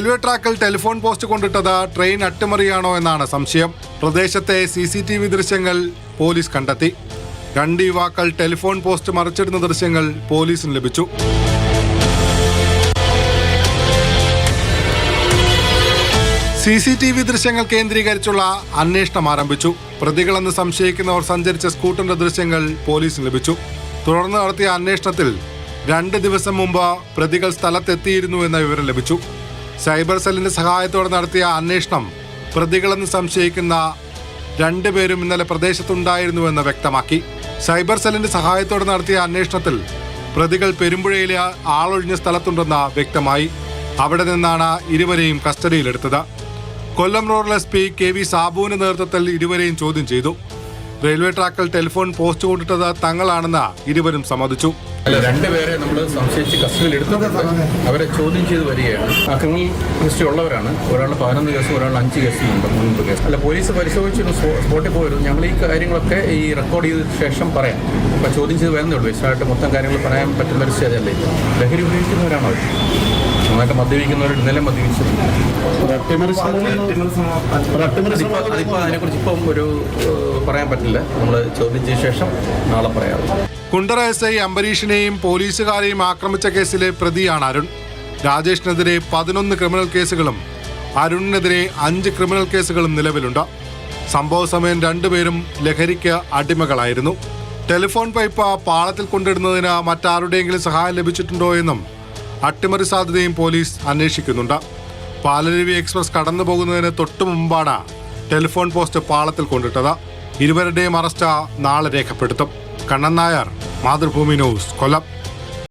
Railway ട്രാക്കിൽ telephone post കൊണ്ടിട്ടത് train അട്ടിമറിയാണോ എന്നാണ് സംശയം. പ്രദേശത്തെ CCTV ദൃശ്യങ്ങൾ പോലീസ് കണ്ടെത്തി. 2 യുവാക്കൾ ടെലിഫോൺ പോസ്റ്റ് മറിച്ചിടുന്ന ദൃശ്യങ്ങൾ പോലീസിന് ലഭിച്ചു. CCTV ദൃശ്യങ്ങൾ കേന്ദ്രീകരിച്ചുള്ള അന്വേഷണം ആരംഭിച്ചു. പ്രതികളെന്ന് സംശയിക്കുന്നവർ സഞ്ചരിച്ച സ്കൂട്ടറിന്റെ ദൃശ്യങ്ങൾ പോലീസിന് ലഭിച്ചു. തുടർന്ന് നടത്തിയ അന്വേഷണത്തിൽ 2 ദിവസം മുമ്പ് പ്രതികൾ സ്ഥലത്തെത്തിയിരുന്നു എന്ന വിവരം ലഭിച്ചു. സൈബർ സെല്ലിന്റെ സഹായത്തോടെ നടത്തിയ അന്വേഷണം പ്രതികളെന്ന് സംശയിക്കുന്ന 2 പേരും ഇന്നലെ പ്രദേശത്തുണ്ടായിരുന്നുവെന്ന് വ്യക്തമാക്കി. സൈബർ സെല്ലിന്റെ സഹായത്തോടെ നടത്തിയ അന്വേഷണത്തിൽ പ്രതികൾ പെരുമ്പുഴയിലെ ആളൊഴിഞ്ഞ സ്ഥലത്തുണ്ടെന്ന് വ്യക്തമായി. അവിടെ നിന്നാണ് ഇരുവരെയും കസ്റ്റഡിയിലെടുത്തത്. കൊല്ലം റൂറൽ SP KV സാബുവിന്റെ നേതൃത്വത്തിൽ ഇരുവരെയും ചോദ്യം ചെയ്തു. റെയിൽവേ ട്രാക്കിൽ ടെലിഫോൺ പോസ്റ്റ് കൊണ്ടിട്ടത് തങ്ങളാണെന്ന് ഇരുവരും സമ്മതിച്ചു. 2 പേരെ നമ്മൾ സംശയിച്ച് കസ്റ്റഡിയിൽ എടുത്തിട്ടുണ്ട്. അവരെ ചോദ്യം ചെയ്ത് വരികയാണ്. ക്രിമിനൽ ഹിസ്റ്ററി ഉള്ളവരാണ്. ഒരാൾ 11 കേസും ഒരാൾ 5 കേസിലുണ്ട്. മുൻപ് കേസ് അല്ല, പോലീസ് പരിശോധിച്ച് സ്പോട്ടിൽ പോയിരുന്നു. ഞങ്ങൾ ഈ കാര്യങ്ങളൊക്കെ ഈ റെക്കോർഡ് ചെയ്ത ശേഷം പറയാം. അപ്പോൾ ചോദ്യം ചെയ്ത് വരുന്നേ ഉള്ളൂ. വിശദമായിട്ട് മൊത്തം കാര്യങ്ങൾ പറയാൻ പറ്റുന്ന ഒരു സ്റ്റേജല്ലേ. ലഹരി ഉപയോഗിക്കുന്നവരാണോ അവർ? നന്നായിട്ട് മദ്യപിക്കുന്നവർ ഇന്നലെ മദ്യപിച്ചിട്ടുണ്ട്. അതിപ്പോൾ അതിനെക്കുറിച്ച് ഇപ്പം ഒരു പറയാൻ പറ്റില്ല. നമ്മൾ ചോദ്യം ചെയ്ത ശേഷം നാളെ പറയാം. കുണ്ടറ SI അംബരീഷിനെയും പോലീസുകാരെയും ആക്രമിച്ച കേസിലെ പ്രതിയാണ് അരുൺ. രാജേഷിനെതിരെ 11 ക്രിമിനൽ കേസുകളും അരുണിനെതിരെ 5 ക്രിമിനൽ കേസുകളും നിലവിലുണ്ട്. സംഭവ സമയം 2 പേരും ലഹരിക്ക് അടിമകളായിരുന്നു. ടെലിഫോൺ പൈപ്പ് പാളത്തിൽ കൊണ്ടിടുന്നതിന് മറ്റാരുടെയെങ്കിലും സഹായം ലഭിച്ചിട്ടുണ്ടോ എന്നും അട്ടിമറി സാധ്യതയും പോലീസ് അന്വേഷിക്കുന്നുണ്ട്. പാലരുവി എക്സ്പ്രസ് കടന്നു പോകുന്നതിന് തൊട്ടു മുമ്പാണ് ടെലിഫോൺ പോസ്റ്റ് പാളത്തിൽ കൊണ്ടിട്ടത്. ഇരുവരുടെയും അറസ്റ്റ് നാളെ രേഖപ്പെടുത്തും. കണ്ണൻ നായർ, മാതൃഭൂമി ന്യൂസ്, കൊല്ലം.